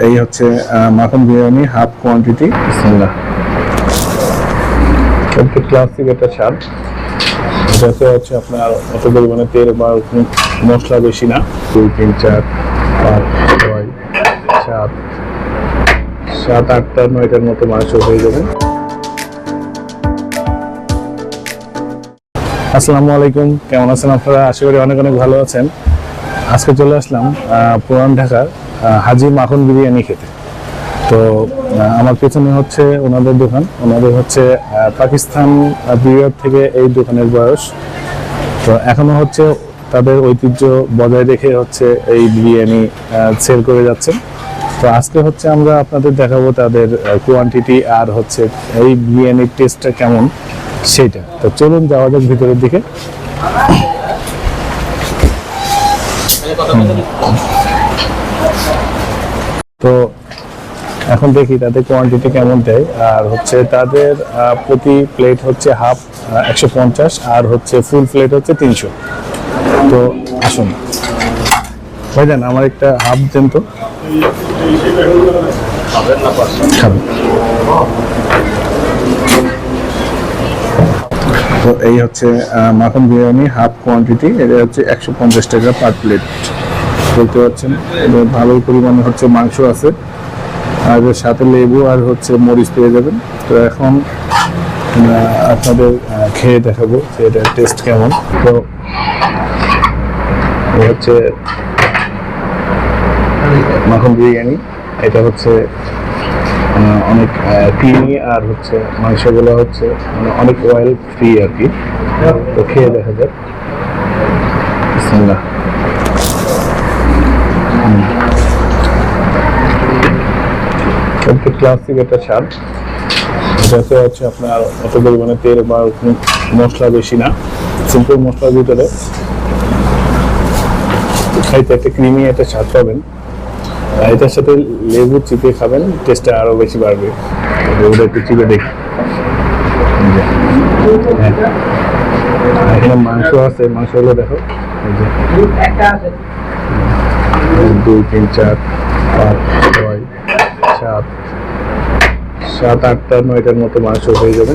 এই হচ্ছে মাখন বিরিয়ানি হাফ কোয়ান্টিটি। বিসমিল্লাহ। একটু ক্লাসিক একটা স্বাদ, এটাতে হচ্ছে আপনার অত পরিমাণে তেল বা মশলা বেশি না। 2 3 4 5 6 7 7 8টা 9টার মতো মাংস হয়ে যাবে। আসসালামু আলাইকুম, কেমন আছেন আপনারা? আশা করি অনেক অনেক ভালো আছেন। আজকে চলে আসলাম পুরান ঢাকার হাজি মাখন বিরিয়ানি খেতে। তো আমার পেছনে হচ্ছে ওনাদের দোকান। ওনাদের হচ্ছে পাকিস্তান পিরিয়ড থেকে এই দোকানের বয়স, তো এখনো হচ্ছে তাদের ঐতিহ্য বজায় রেখে হচ্ছে এই বিরিয়ানি সেল করে যাচ্ছেন। তো আজকে হচ্ছে আমরা আপনাদের দেখাবো তাদের কোয়ান্টিটি আর হচ্ছে এই বিরিয়ানির টেস্টটা কেমন সেটা। তো চলুন যাওয়া যাক ভিতরের দিকে। তো এখন দেখি তাদের কোয়ান্টিটি কেমন দেয়, আর হচ্ছে তাদের প্রতি প্লেট হচ্ছে হাফ 150 আর হচ্ছে ফুল প্লেট হচ্ছে 300। তো আসুন ভাইজান, আমার একটা হাফ দেন তো। তো এই হচ্ছে মাখন বিরিয়ানি হাফ কোয়ান্টিটি, এটা হচ্ছে 150 টাকা পার প্লেট। বলতে পারছেন ভালোই পরিমাণে হচ্ছে মাংস আছে, আর সাথে লেবু আর হচ্ছে মরিচ পেয়ে যাবেন। তো এখন আপনাদের খেয়ে দেখাবো যে এটার টেস্ট কেমন। তো হচ্ছে মাখন বিরিয়ানি, এটা হচ্ছে অনেক ক্রিমি আর হচ্ছে মাংসগুলো হচ্ছে মানে অনেক অয়েল ফ্রি আর কি। তো খেয়ে দেখা যাক। বিসমিল্লাহ। একটু ক্লাসিক একটা স্বাদ, এটাতে হচ্ছে আপনার অত পরিমাণে তেল বা মশলা বেশি না, সিম্পল মশলার ভিতরে খাইতে একটা ক্রিমি একটা স্বাদ পাবেন। এটার সাথে লেবু চিপে খাবেন, টেস্টটা আরো বেশি বাড়বে। লেবুটা একটু চিপে দেখি। এখানে মাংস আছে, মাংসগুলো দেখো। 2 3 4 5 6 7 7 8টা 9টার মতো মাংস হয়ে যাবে।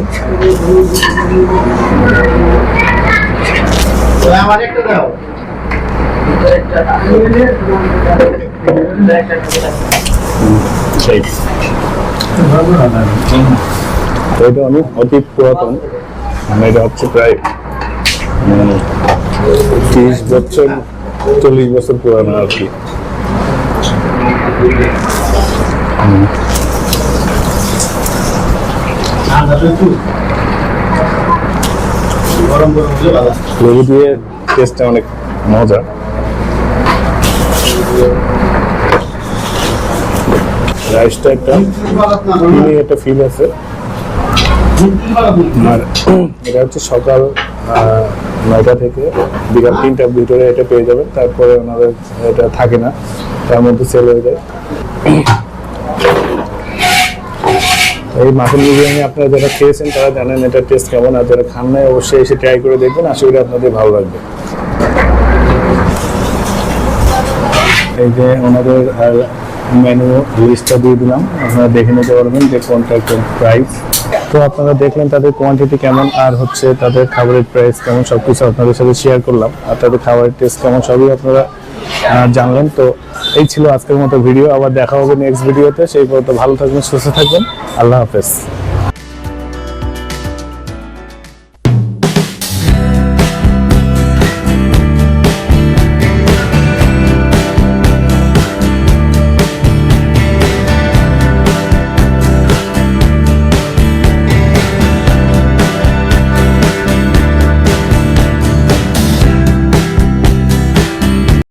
এটা অনেক অতি পুরাতন, মানে এটা হচ্ছে প্রায় 30 বছর 40 বছর পুরানো আর কি। লেবু দিয়ে টেস্টটা অনেক মজা। রাইসটা একটা একটা ফিল আছে। আর এটা হচ্ছে সকাল 9টা থেকে বিকাল 3টার ভিতরে এটা পেয়ে যাবেন। তারপরে ওনাদের এটা থাকে না, তার মধ্যে সেল হয়ে যায়। এই মাখন বিরিয়ানি আপনারা যারা খেয়েছেন তারা জানেন এটার টেস্ট কেমন, আর যারা খান নাই অবশ্যই এসে ট্রাই করে দেখবেন, আশা করি আপনাদের ভালো লাগবে। এই যে ওনাদের মেনু লিস্টটা দিয়ে দিলাম, আপনারা দেখে নিতে পারবেন যে কোনটা কোন প্রাইস। তো আপনারা দেখলেন তাদের কোয়ান্টিটি কেমন আর হচ্ছে তাদের খাবারের প্রাইস কেমন, সবকিছু আপনাদের সাথে শেয়ার করলাম। আর তাদের খাবারের টেস্ট কেমন সবই আপনারা জানলেন। তো এই ছিল আজকের মতো ভিডিও, আবার দেখা হবে নেক্সট ভিডিওতে। সেই পর্যন্ত ভালো থাকবেন, সুস্থ থাকবেন, আল্লাহ হাফেজ।